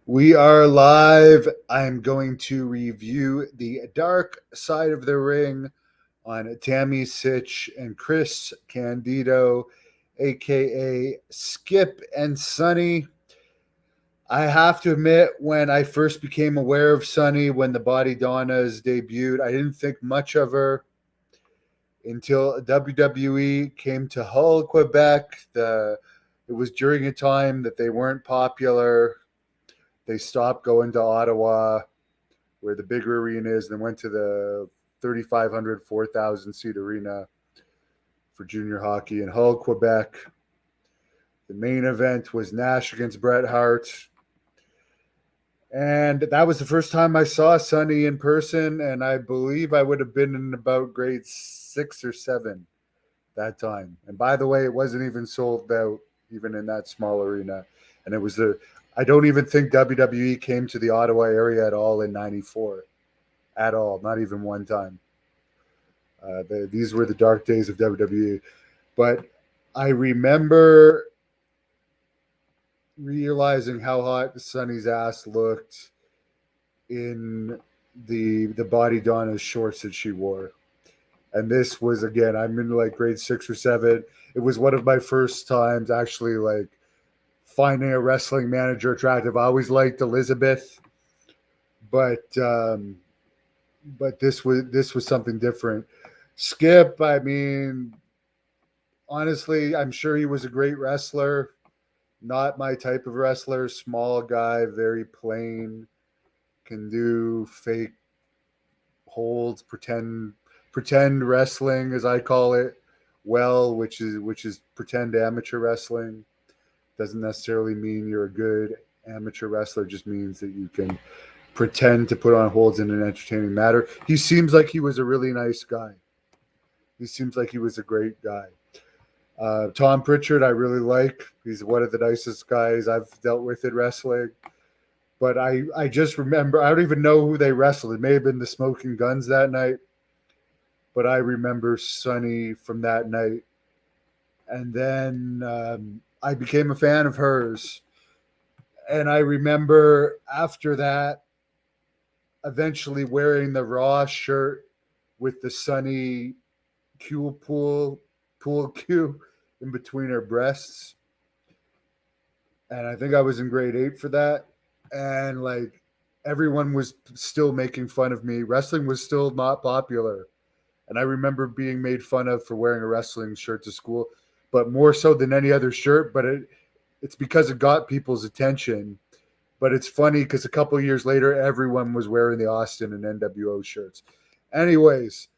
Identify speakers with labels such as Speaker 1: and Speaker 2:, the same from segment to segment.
Speaker 1: We are live. I'm going to review the Dark Side of the Ring on Tammy Sytch and Chris Candido, aka Skip and Sonny. I have to admit, when I first became aware of Sonny, when the Body Donnas debuted, I didn't think much of her until WWE came to Hull, Quebec. It was during a time that they weren't popular. They stopped going to Ottawa, where the bigger arena is, and then went to the 3,500, 4,000 seat arena for junior hockey in Hull, Quebec. The main event was Nash against Bret Hart. And that was the first time I saw Sonny in person, and I believe I would have been in about grade 6 or 7 that time. And by the way, it wasn't even sold out, even in that small arena. And it was I don't even think WWE came to the Ottawa area at all in '94, at all, not even one time. These were the dark days of WWE. But I remember realizing how hot Sonny's ass looked in the Body Donna shorts that she wore. And this was, again, I'm in like grade 6 or 7. It was one of my first times actually like finding a wrestling manager attractive. I always liked Elizabeth, but this was something different. Skip, I mean, honestly, I'm sure he was a great wrestler. Not my type of wrestler. Small guy, very plain, can do fake holds, pretend wrestling, as I call it, well, which is pretend amateur wrestling. Doesn't necessarily mean you're a good amateur wrestler. Just means that you can pretend to put on holds in an entertaining manner. He seems like he was a really nice guy. He seems like he was a great guy. Tom Pritchard, I really like. He's one of the nicest guys I've dealt with in wrestling. But I just remember, I don't even know who they wrestled. It may have been the Smoking Guns that night. But I remember Sonny from that night. And then I became a fan of hers. And I remember after that, eventually wearing the Raw shirt with the Sonny pool cue in between her breasts. And I think I was in grade 8 for that. And like everyone was still making fun of me. Wrestling was still not popular. And I remember being made fun of for wearing a wrestling shirt to school, but more so than any other shirt. But it's because it got people's attention. But it's funny because a couple of years later, everyone was wearing the Austin and NWO shirts. Anyways,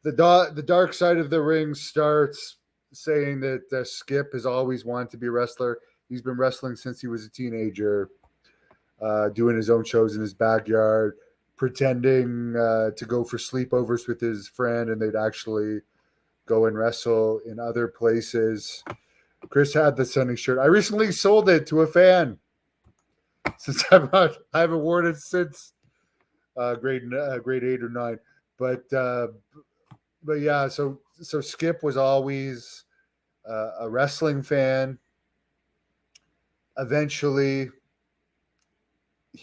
Speaker 1: the dark side of the ring starts saying that Skip has always wanted to be a wrestler. He's been wrestling since he was a teenager, doing his own shows in his backyard, pretending to go for sleepovers with his friend, and they'd actually go and wrestle in other places. Chris had the Sonny shirt. I recently sold it to a fan since I haven't worn it since grade 8 or 9. But yeah, so Skip was always a wrestling fan. Eventually,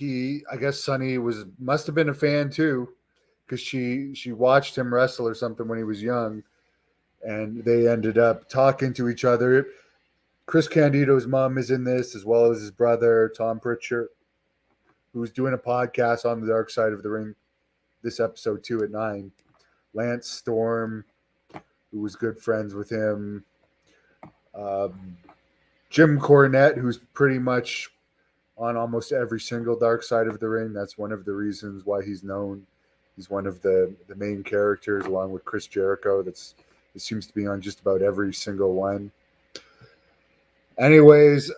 Speaker 1: I guess Sonny must have been a fan too, because she watched him wrestle or something when he was young, and they ended up talking to each other. Chris Candido's mom is in this, as well as his brother Tom Pritchard, who's doing a podcast on the Dark Side of the Ring this episode 2 at 9. Lance Storm, who was good friends with him. Jim Cornette, who's pretty much on almost every single Dark Side of the Ring. That's one of the reasons why he's known. He's one of the main characters, along with Chris Jericho. It seems to be on just about every single one. Anyways,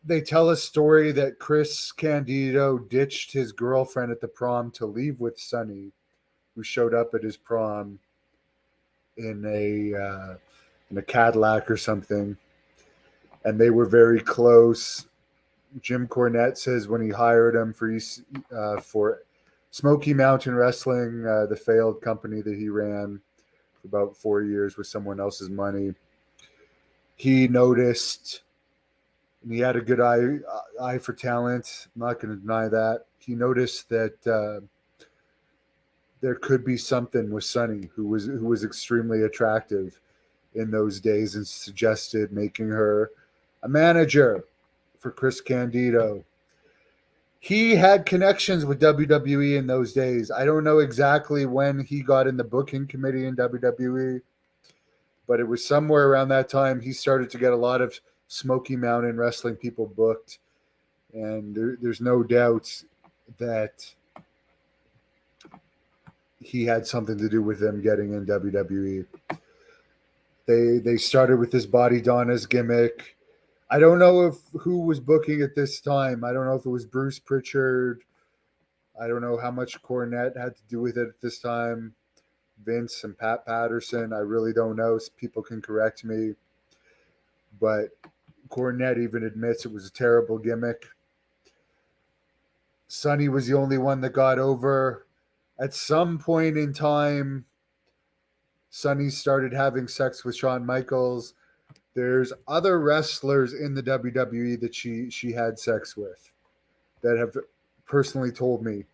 Speaker 1: they tell a story that Chris Candido ditched his girlfriend at the prom to leave with Sonny, who showed up at his prom in a Cadillac or something, and they were very close. Jim Cornette says when he hired him for Smoky Mountain Wrestling, the failed company that he ran for about 4 years with someone else's money, he noticed And he had a good eye for talent. I'm not going to deny that. He noticed that there could be something with Sunny, who was extremely attractive in those days, and suggested making her a manager for Chris Candido. He had connections with WWE in those days. I don't know exactly when he got in the booking committee in WWE, but it was somewhere around that time he started to get a lot of Smoky Mountain wrestling people booked. And there's no doubt that he had something to do with them getting in WWE. They started with this Body Donna's gimmick. I don't know who was booking at this time. I don't know if it was Bruce Pritchard. I don't know how much Cornette had to do with it at this time. Vince and Pat Patterson. I really don't know. People can correct me. But Cornette even admits it was a terrible gimmick. Sunny was the only one that got over. At some point in time, Sunny started having sex with Shawn Michaels. There's other wrestlers in the WWE that she had sex with that have personally told me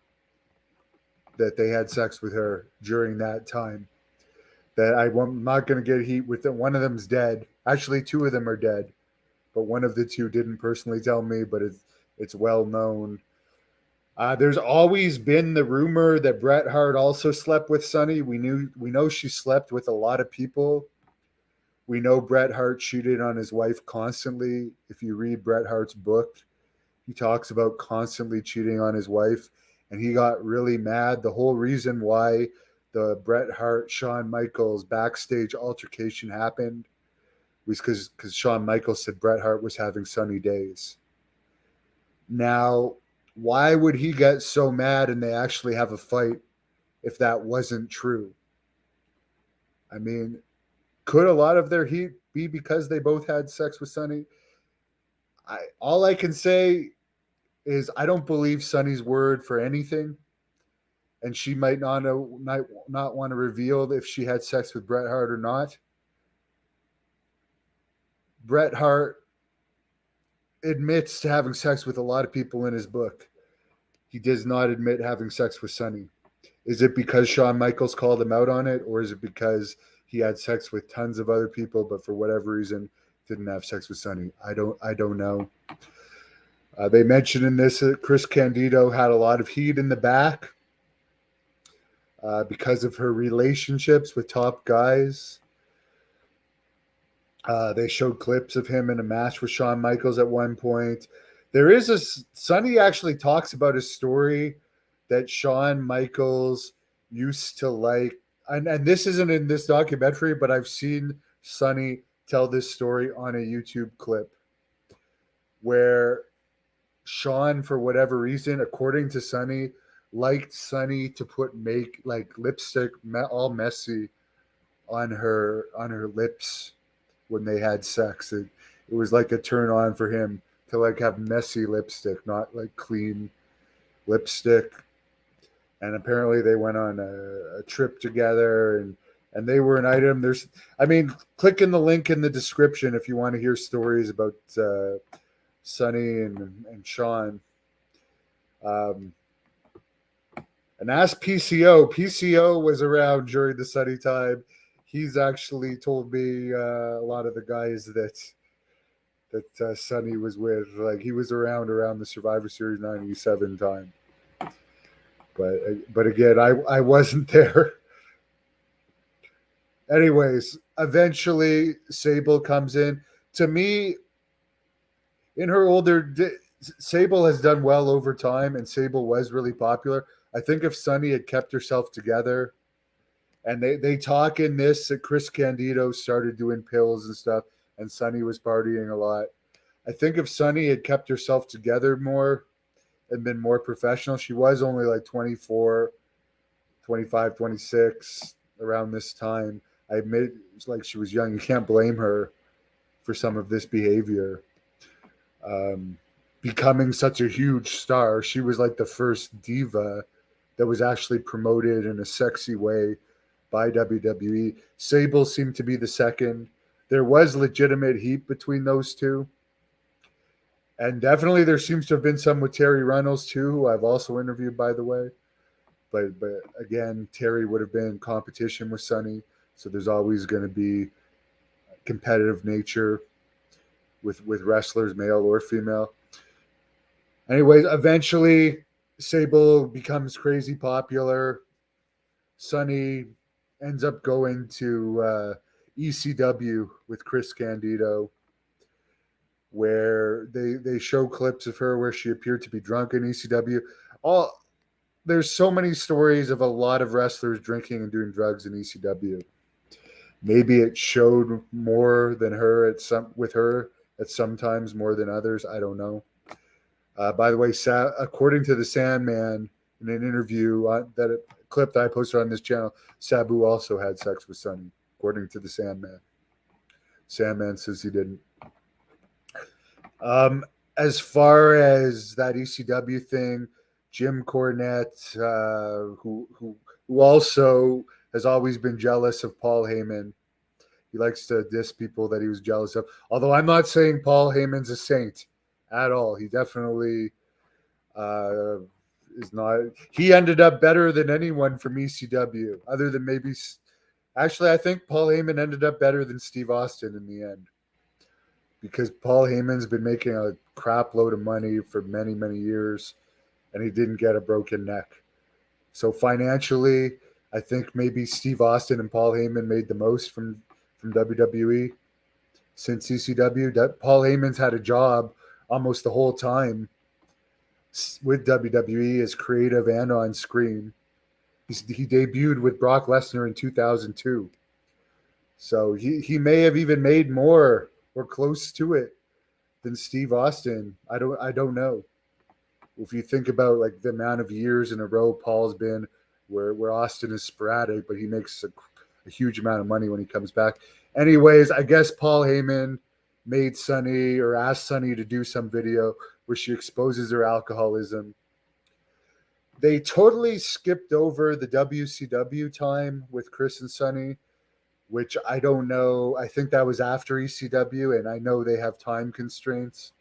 Speaker 1: that they had sex with her during that time. That I'm not going to get heat with them. One of them's dead. Actually, two of them are dead, but one of the two didn't personally tell me, but it's well known. There's always been the rumor that Bret Hart also slept with Sunny. We know she slept with a lot of people. We know Bret Hart cheated on his wife constantly. If you read Bret Hart's book, he talks about constantly cheating on his wife, and he got really mad. The whole reason why the Bret Hart Shawn Michaels backstage altercation happened was because Shawn Michaels said Bret Hart was having sunny days. Now, why would he get so mad and they actually have a fight if that wasn't true? I mean, could a lot of their heat be because they both had sex with Sunny? All I can say is I don't believe Sunny's word for anything, and she might not want to reveal if she had sex with Bret Hart or not. Bret Hart admits to having sex with a lot of people in his book. He does not admit having sex with Sunny. Is it because Shawn Michaels called him out on it, or is it because he had sex with tons of other people, but for whatever reason didn't have sex with Sunny? I don't know. They mentioned in this that Chris Candido had a lot of heat in the back because of her relationships with top guys. They showed clips of him in a match with Shawn Michaels at one point. Sunny actually talks about a story that Shawn Michaels used to like, and this isn't in this documentary, but I've seen Sunny tell this story on a YouTube clip where Shawn, for whatever reason, according to Sunny, liked Sunny to put lipstick all messy on her lips when they had sex. It was like a turn on for him to have messy lipstick, not like clean lipstick. And apparently they went on a trip together, and they were an item. Click in the link in the description if you want to hear stories about Sunny and Shawn. And ask PCO. PCO was around during the Sunny time. He's actually told me a lot of the guys that Sunny was with. Like, he was around the Survivor Series 97 time. But again, I wasn't there. Anyways, eventually Sable comes in. To me, in her Sable has done well over time, and Sable was really popular. I think if Sunny had kept herself together, and they talk in this that Chris Candido started doing pills and stuff, and Sunny was partying a lot. I think if Sunny had kept herself together more and been more professional, she was only like 24, 25, 26 around this time. I admit it's like she was young. You can't blame her for some of this behavior. Becoming such a huge star, she was like the first diva that was actually promoted in a sexy way by WWE. Sable seemed to be the second. There was legitimate heat between those two. And definitely there seems to have been some with Terry Reynolds too, who I've also interviewed, by the way. But again, Terry would have been in competition with Sonny, so there's always going to be competitive nature with wrestlers, male or female. Anyways, eventually Sable becomes crazy popular. Sonny ends up going to ECW with Chris Candido, where they show clips of her where she appeared to be drunk in ECW. All There's so many stories of a lot of wrestlers drinking and doing drugs in ECW. Maybe it showed more than her at some with her at sometimes more than others. I don't know. By the way, according to the Sandman, in an interview that a clip that I posted on this channel, Sabu also had sex with Sonny, according to the Sandman. Sandman says he didn't. As far as that ECW thing, Jim Cornette, who also has always been jealous of Paul Heyman. He likes to diss people that he was jealous of. Although I'm not saying Paul Heyman's a saint at all. He definitely is not. He ended up better than anyone from ECW, other than maybe. Actually, I think Paul Heyman ended up better than Steve Austin in the end, because Paul Heyman's been making a crap load of money for many, many years, and he didn't get a broken neck. So financially, I think maybe Steve Austin and Paul Heyman made the most from WWE since ECW. Paul Heyman's had a job almost the whole time with WWE as creative and on screen. He debuted with Brock Lesnar in 2002. So he may have even made more or close to it than Steve Austin. I don't know. If you think about like the amount of years in a row Paul's been where Austin is sporadic, but he makes a huge amount of money when he comes back. Anyways, I guess Paul Heyman made Sonny or asked Sonny to do some video where she exposes her alcoholism. They totally skipped over the WCW time with Chris and Sonny, which I don't know. I think that was after ECW, and I know they have time constraints.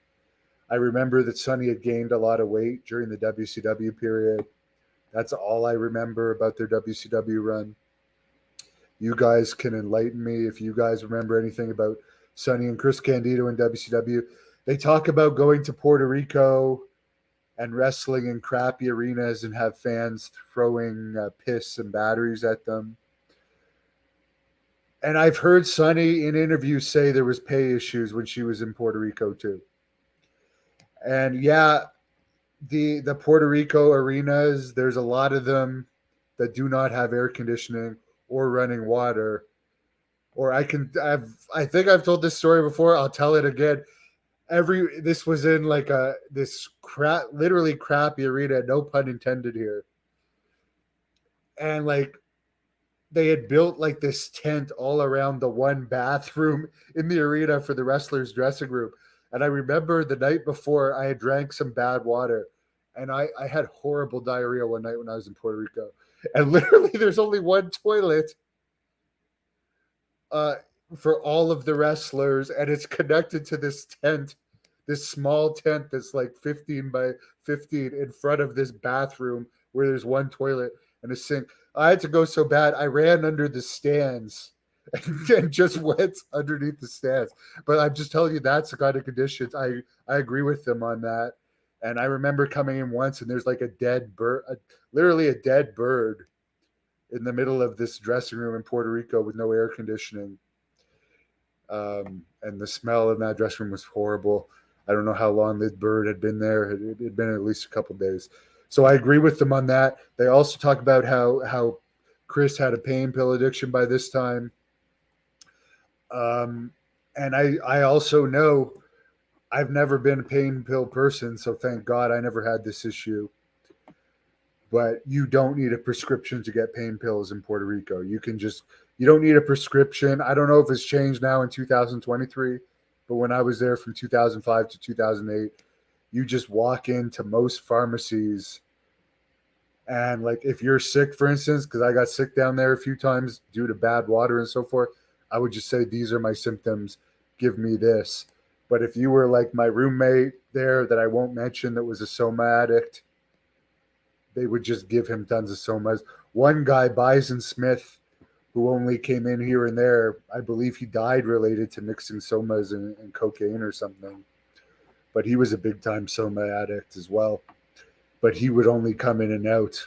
Speaker 1: I remember that Sonny had gained a lot of weight during the WCW period. That's all I remember about their WCW run. You guys can enlighten me if you guys remember anything about Sonny and Chris Candido in WCW. They talk about going to Puerto Rico and wrestling in crappy arenas and have fans throwing piss and batteries at them. And I've heard Sonny in interviews say there was pay issues when she was in Puerto Rico too. And yeah, the Puerto Rico arenas, there's a lot of them that do not have air conditioning or running water. Or I think I've told this story before. I'll tell it again. This was in like literally crappy arena, no pun intended here. And like they had built like this tent all around the one bathroom in the arena for the wrestlers' dressing room. And I remember the night before I had drank some bad water, and I had horrible diarrhea one night when I was in Puerto Rico. And literally there's only one toilet for all of the wrestlers, and it's connected to this tent, this small tent that's like 15 by 15 in front of this bathroom where there's one toilet and a sink. I had to go so bad, I ran under the stands and just went underneath the stands. But I'm just telling you, that's the kind of conditions. I agree with them on that. And I remember coming in once, and there's like a dead bird, literally a dead bird in the middle of this dressing room in Puerto Rico with no air conditioning. And the smell in that dressing room was horrible. I don't know how long the bird had been there. It had been at least a couple of days. So I agree with them on that. They also talk about how Chris had a pain pill addiction by this time. And I also know I've never been a pain pill person, so thank God I never had this issue. But you don't need a prescription to get pain pills in Puerto Rico. You don't need a prescription. I don't know if it's changed now in 2023, but when I was there from 2005 to 2008, you just walk into most pharmacies, and like if you're sick, for instance, because I got sick down there a few times due to bad water and so forth, I would just say, these are my symptoms, give me this. But if you were like my roommate there that I won't mention that was a Soma addict, they would just give him tons of Somas. One guy, Bison Smith, who only came in here and there, I believe he died related to mixing Somas and cocaine or something. But he was a big time Soma addict as well. But he would only come in and out.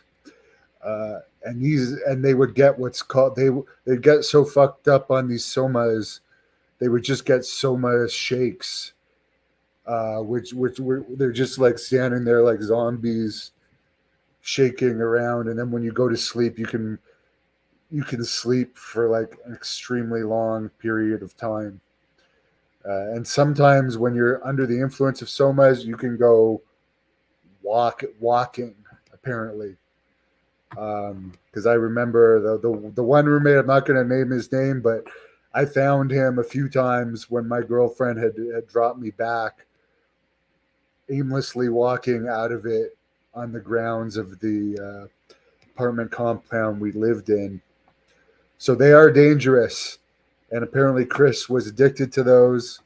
Speaker 1: And they would get what's called they'd get so fucked up on these Somas, they would just get Soma shakes, which were they're just like standing there like zombies, shaking around, and then when you go to sleep, you can sleep for like an extremely long period of time. And sometimes when you're under the influence of Somas, you can go walking, apparently. Because I remember the one roommate, I'm not going to name his name, but I found him a few times when my girlfriend had dropped me back, aimlessly walking out of it on the grounds of the apartment compound we lived in. So they are dangerous. And apparently Chris was addicted to those.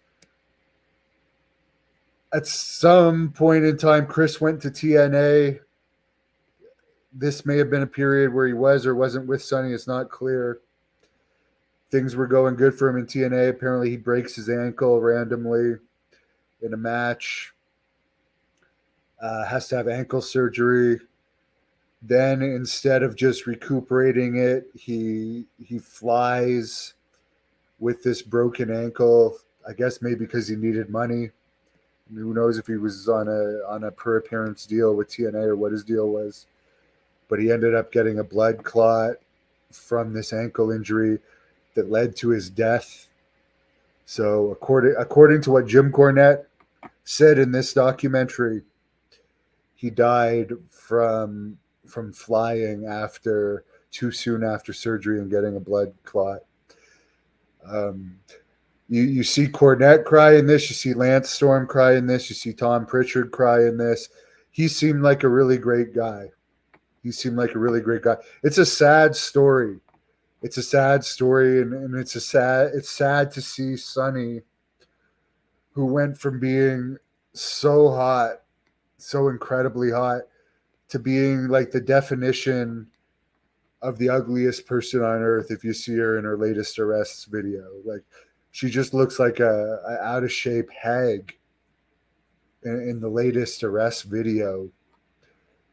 Speaker 1: At some point in time, Chris went to TNA. This may have been a period where he was or wasn't with Sonny. It's not clear. Things were going good for him in TNA. Apparently he breaks his ankle randomly in a match. Has to have ankle surgery. Then instead of just recuperating it, he flies with this broken ankle. I guess maybe because he needed money. Who knows if he was on a per appearance deal with TNA or what his deal was. But he ended up getting a blood clot from this ankle injury that led to his death. So according to what Jim Cornette said in this documentary, he died from flying too soon after surgery and getting a blood clot. You see Cornette cry in this. You see Lance Storm cry in this. You see Tom Pritchard cry in this. He seemed like a really great guy. It's a sad story. And it's sad to see Sonny, who went from being so hot, so incredibly hot, to being like the definition of the ugliest person on earth. If you see her in her latest arrests video, like she just looks like a out of shape hag in the latest arrest video.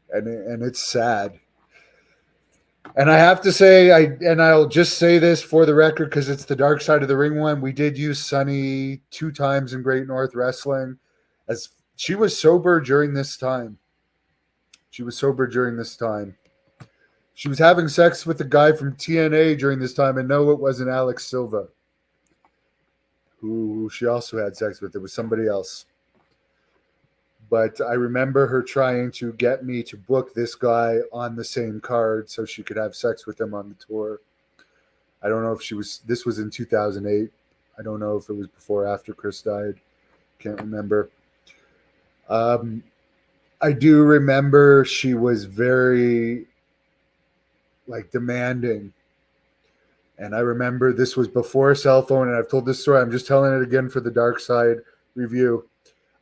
Speaker 1: And it's sad. And I have to say, I'll just say this for the record because it's the Dark Side of the Ring one. We did use Sonny 2 times in Great North Wrestling, as she was sober during this time. She was having sex with a guy from TNA during this time, and no, it wasn't Alex Silva, who she also had sex with. It was somebody else. But I remember her trying to get me to book this guy on the same card so she could have sex with him on the tour. I don't know if this was in 2008. I don't know if it was before or after Chris died. Can't remember. I do remember she was very demanding. And I remember this was before a cell phone, and I've told this story. I'm just telling it again for the Dark Side review.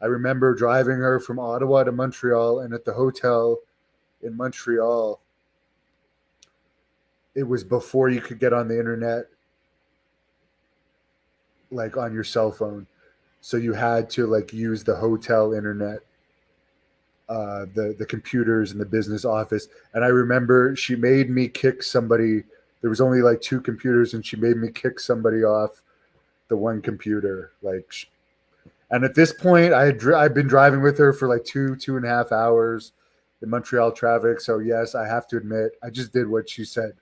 Speaker 1: I remember driving her from Ottawa to Montreal, and at the hotel in Montreal, it was before you could get on the internet, like on your cell phone. So you had to use the hotel internet, the computers in the business office. And I remember she made me kick somebody. There was only 2 computers, and she made me kick somebody off the one computer. And at this point, I've been driving with her for 2.5 hours in Montreal traffic. So yes, I have to admit, I just did what she said,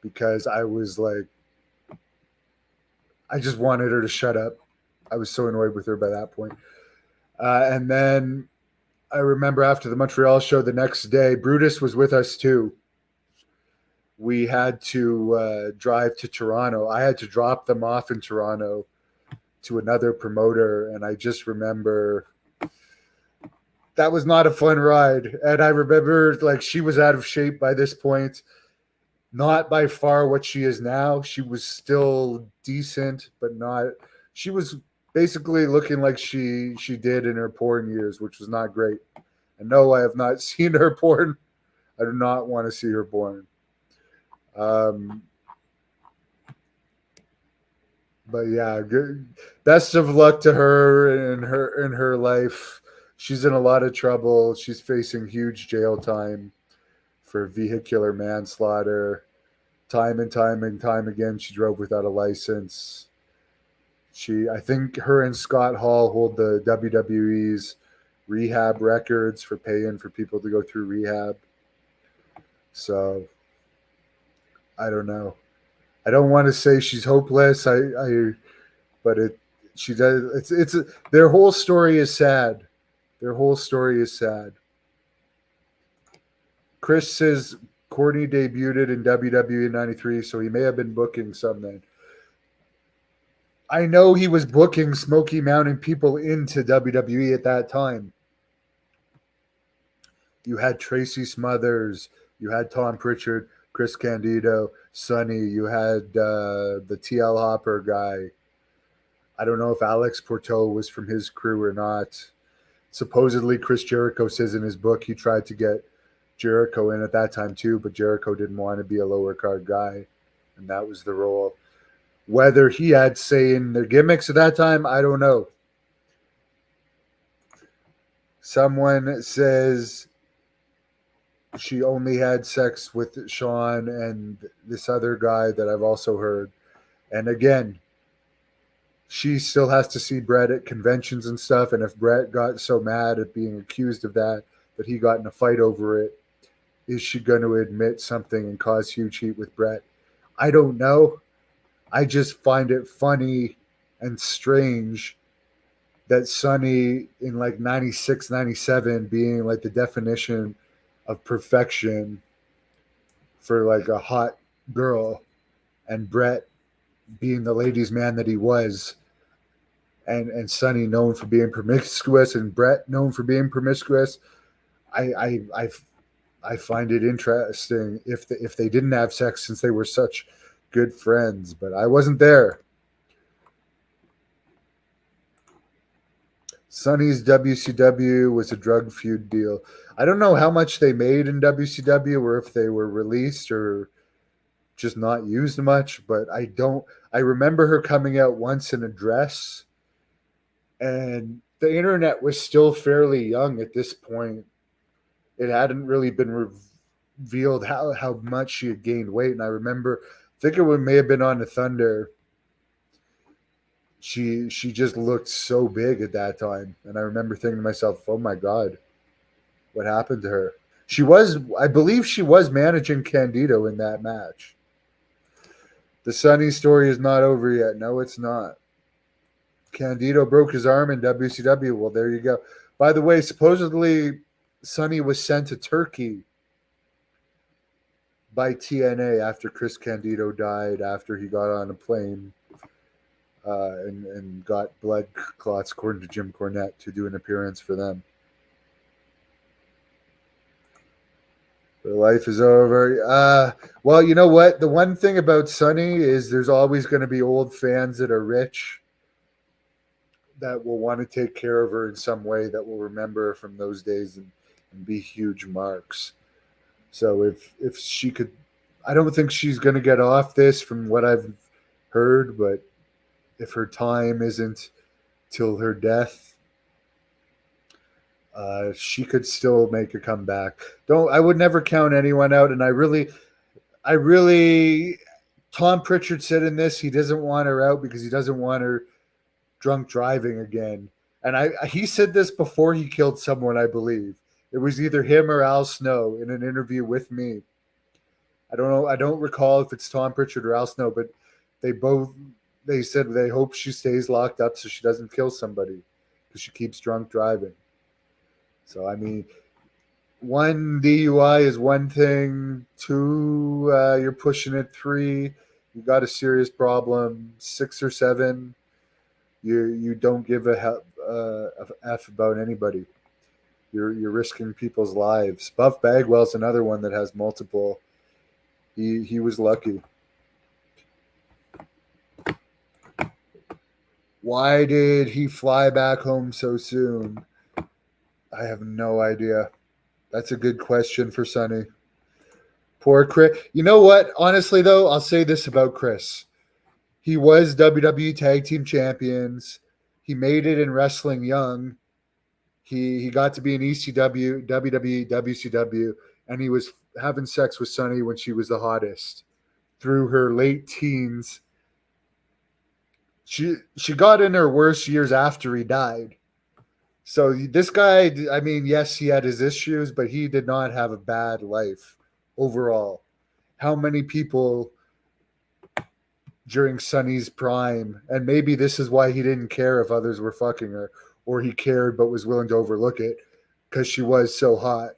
Speaker 1: because I was I just wanted her to shut up. I was so annoyed with her by that point. And then I remember after the Montreal show the next day, Brutus was with us too. We had to drive to Toronto. I had to drop them off in Toronto to another promoter, and I just remember that was not a fun ride. And I remember she was out of shape by this point, not by far what she is now. She was still decent, but not. She was basically looking like she did in her porn years, which was not great. And no, I have not seen her porn. I do not want to see her porn. Um, but yeah, good. Best of luck to her in her life. She's in a lot of trouble. She's facing huge jail time for vehicular manslaughter. Time and time and time again, she drove without a license. I think her and Scott Hall hold the WWE's rehab records for paying for people to go through rehab. So I don't know. I don't want to say she's hopeless. But she does. Their whole story is sad. Their whole story is sad. Chris says Courtney debuted in WWE in '93, so he may have been booking some then. I know he was booking Smoky Mountain people into WWE at that time. You had Tracy Smothers, you had Tom Pritchard, Chris Candido, Sonny, you had the TL Hopper guy. I don't know if Alex Porto was from his crew or not. Supposedly, Chris Jericho says in his book he tried to get Jericho in at that time too, but Jericho didn't want to be a lower card guy, and that was the role. Whether he had say in their gimmicks at that time, I don't know. Someone says she only had sex with Sean and this other guy that I've also heard. And again, she still has to see Brett at conventions and stuff. And if Brett got so mad at being accused of that he got in a fight over it, is she going to admit something and cause huge heat with Brett? I don't know. I just find it funny and strange that Sonny in like 96, 97 being like the definition of perfection for like a hot girl, and Brett being the ladies' man that he was, and Sonny known for being promiscuous and Brett known for being promiscuous. I find it interesting if they didn't have sex since they were such good friends, but I wasn't there. Sonny's WCW was a drug feud deal. I don't know how much they made in WCW or if they were released or just not used much, but I remember her coming out once in a dress, and the internet was still fairly young at this point. It hadn't really been revealed how much she had gained weight, and I think it may have been on the Thunder. She just looked so big at that time, and I remember thinking to myself, "Oh my God, what happened to her?" I believe she was managing Candido in that match. The Sonny story is not over yet. No, it's not. Candido broke his arm in WCW. Well, there you go. By the way, supposedly Sonny was sent to Turkey by TNA after Chris Candido died, after he got on a plane and got blood clots, according to Jim Cornette, to do an appearance for them. Their life is over. Well, you know what? The one thing about Sonny is there's always going to be old fans that are rich that will want to take care of her in some way, that will remember her from those days and be huge marks. So if she could, I don't think she's going to get off this from what I've heard, but if her time isn't till her death, she could still make a comeback. I would never count anyone out, and I really, Tom Pritchard said in this he doesn't want her out because he doesn't want her drunk driving again. And he said this before he killed someone, I believe. It was either him or Al Snow in an interview with me. I don't know. I don't recall if it's Tom Pritchard or Al Snow, but they said they hope she stays locked up so she doesn't kill somebody because she keeps drunk driving. So, I mean, 1, DUI is one thing. 2, you're pushing it. 3, you got a serious problem. 6 or 7, you don't give a F about anybody. You're risking people's lives. Buff Bagwell's another one that has multiple. He was lucky. Why did he fly back home so soon? I have no idea. That's a good question for Sonny. Poor Chris. You know what? Honestly, though, I'll say this about Chris. He was WWE Tag Team Champions. He made it in wrestling young. He got to be in ECW, WWE, WCW, and he was having sex with Sunny when she was the hottest through her late teens. She got in her worst years after he died. So this guy, I mean, yes, he had his issues, but he did not have a bad life overall. How many people during Sunny's prime, and maybe this is why he didn't care if others were fucking her, or he cared but was willing to overlook it because she was so hot,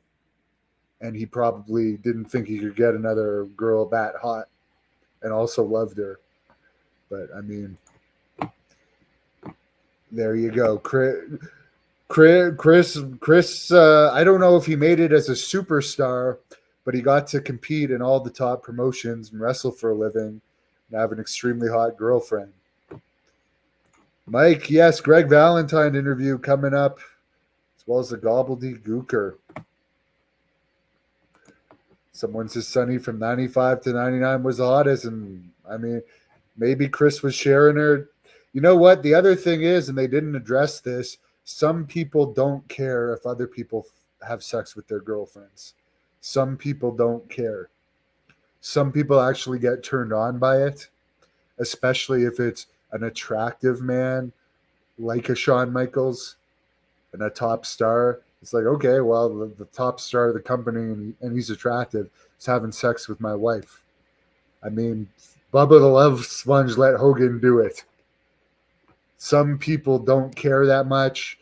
Speaker 1: and he probably didn't think he could get another girl that hot, and also loved her. But I mean, there you go, Chris. I don't know if he made it as a superstar, but he got to compete in all the top promotions and wrestle for a living and have an extremely hot girlfriend. Mike, yes, Greg Valentine interview coming up, as well as the Gobbledygooker. Someone says Sunny from 95 to 99 was the hottest, and I mean, maybe Chris was sharing her. You know what? The other thing is, and they didn't address this, some people don't care if other people have sex with their girlfriends. Some people don't care. Some people actually get turned on by it, especially if it's an attractive man like a Shawn Michaels and a top star. It's like, okay, well, the top star of the company and he's attractive is having sex with my wife. I mean, Bubba the Love Sponge let Hogan do it. Some people don't care that much.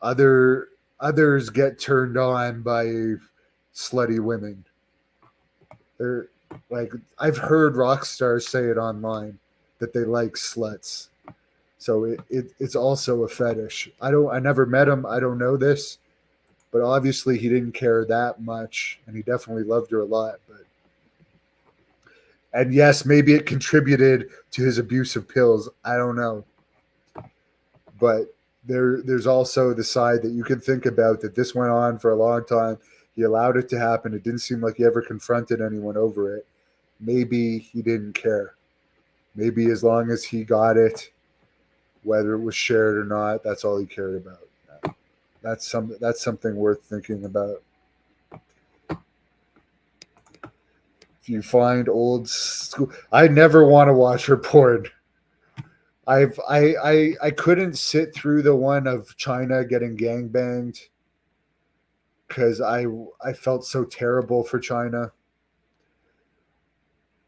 Speaker 1: Others get turned on by slutty women. They're like, I've heard rock stars say it online that they like sluts. So it's also a fetish. I never met him. I don't know this, but obviously he didn't care that much, and he definitely loved her a lot. And yes, maybe it contributed to his abuse of pills. I don't know, but there's also the side that you can think about that this went on for a long time. He allowed it to happen. It didn't seem like he ever confronted anyone over it. Maybe he didn't care. Maybe as long as he got it, whether it was shared or not, that's all he cared about. That's something worth thinking about. If you find old school, I never want to watch her porn. I couldn't sit through the one of China getting gangbanged because I felt so terrible for China.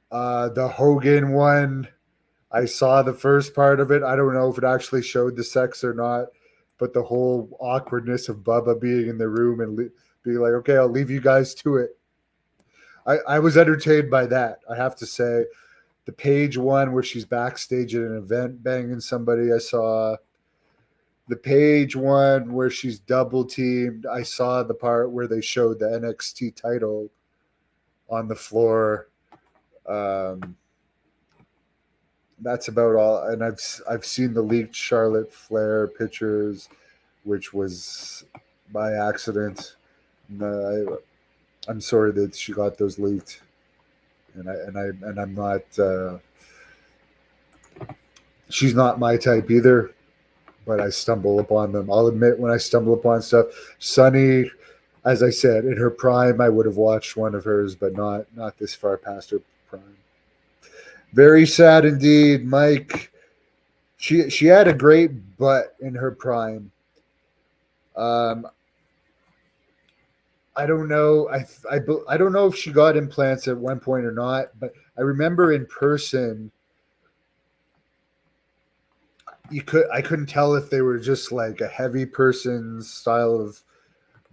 Speaker 1: The Hogan one, I saw the first part of it. I don't know if it actually showed the sex or not, but the whole awkwardness of Bubba being in the room and being like, okay, I'll leave you guys to it. I was entertained by that, I have to say. The Paige one where she's backstage at an event banging somebody, I saw. The Paige one where she's double teamed, I saw the part where they showed the NXT title on the floor. That's about all. And I've seen the leaked Charlotte Flair pictures, which was by accident. I'm sorry that she got those leaked, and I'm not. She's not my type either, but I stumble upon them. I'll admit when I stumble upon stuff. Sunny, as I said, in her prime, I would have watched one of hers, but not this far past her prime. Very sad indeed, Mike. She had a great butt in her prime. I don't know. I don't know if she got implants at one point or not, but I remember in person, I couldn't tell if they were just like a heavy person's style of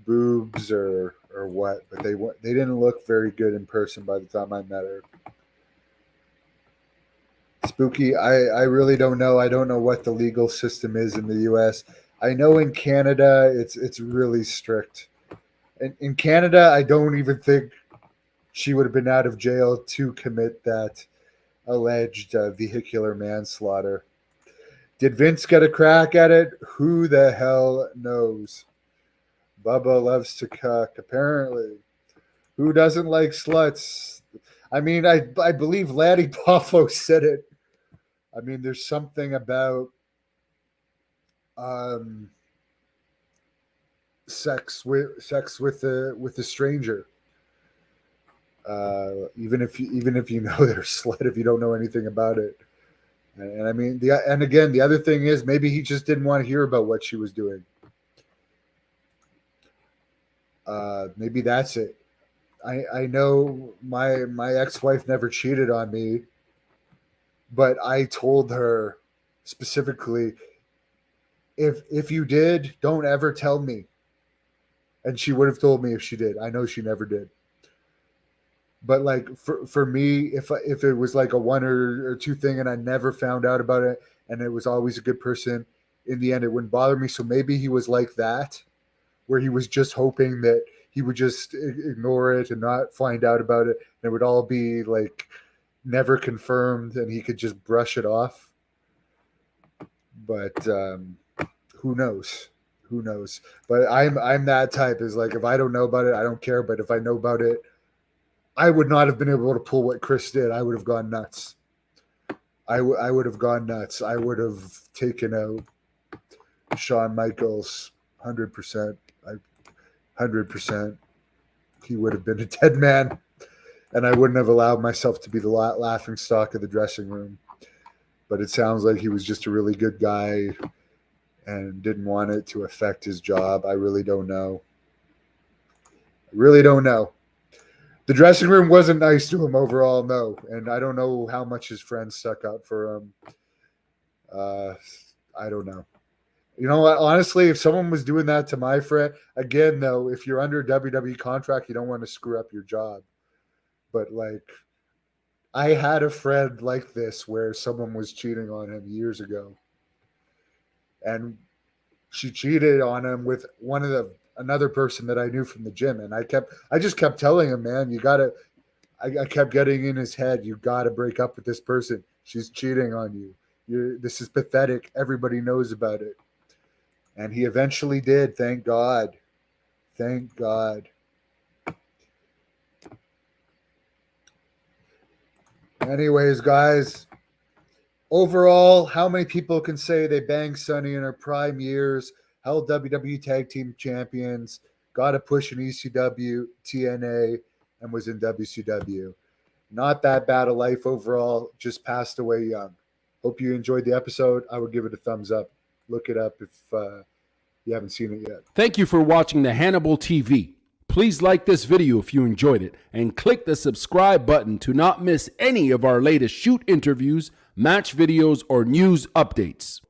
Speaker 1: boobs or what, but they didn't look very good in person by the time I met her. Spooky, I really don't know. I don't know what the legal system is in the US. I know in Canada it's really strict. In Canada, I don't even think she would have been out of jail to commit that alleged vehicular manslaughter. Did Vince get a crack at it? Who the hell knows? Bubba loves to cuck, apparently. Who doesn't like sluts? I mean, I believe Laddie Poffo said it. I mean, there's something about sex with the stranger. Even if you know they're a slut, if you don't know anything about it. And I mean, again, the other thing is maybe he just didn't want to hear about what she was doing. Maybe that's it. I know my ex-wife never cheated on me, but I told her specifically, if you did, don't ever tell me. And she would have told me if she did. I know she never did. But like for me, if it was like a one or two thing and I never found out about it and it was always a good person, in the end it wouldn't bother me. So maybe he was like that, where he was just hoping that he would just ignore it and not find out about it. And it would all be like never confirmed and he could just brush it off. But who knows? Who knows? But I'm that type, is like, if I don't know about it, I don't care. But if I know about it, I would not have been able to pull what Chris did. I would have gone nuts. I would have gone nuts. I would have taken out Shawn Michaels 100%. 100%. He would have been a dead man, and I wouldn't have allowed myself to be the laughing stock of the dressing room. But it sounds like he was just a really good guy and didn't want it to affect his job. I really don't know. The dressing room wasn't nice to him overall, no. And I don't know how much his friends stuck up for him. I don't know. You know what? Honestly, if someone was doing that to my friend, again, though, if you're under a WWE contract, you don't want to screw up your job. But, like, I had a friend like this where someone was cheating on him years ago. And she cheated on him with another person that I knew from the gym. And I just kept telling him, man, I kept getting in his head, you got to break up with this person. She's cheating on you. This is pathetic. Everybody knows about it. And he eventually did. Thank God. Thank God. Anyways, guys, overall, how many people can say they banged Sunny in her prime years, held WWE Tag Team Champions, got a push in ECW, TNA, and was in WCW? Not that bad a life overall, just passed away young. Hope you enjoyed the episode. I would give it a thumbs up. Look it up if you haven't seen it yet.
Speaker 2: Thank you for watching the Hannibal TV. Please like this video if you enjoyed it and click the subscribe button to not miss any of our latest shoot interviews, match videos, or news updates.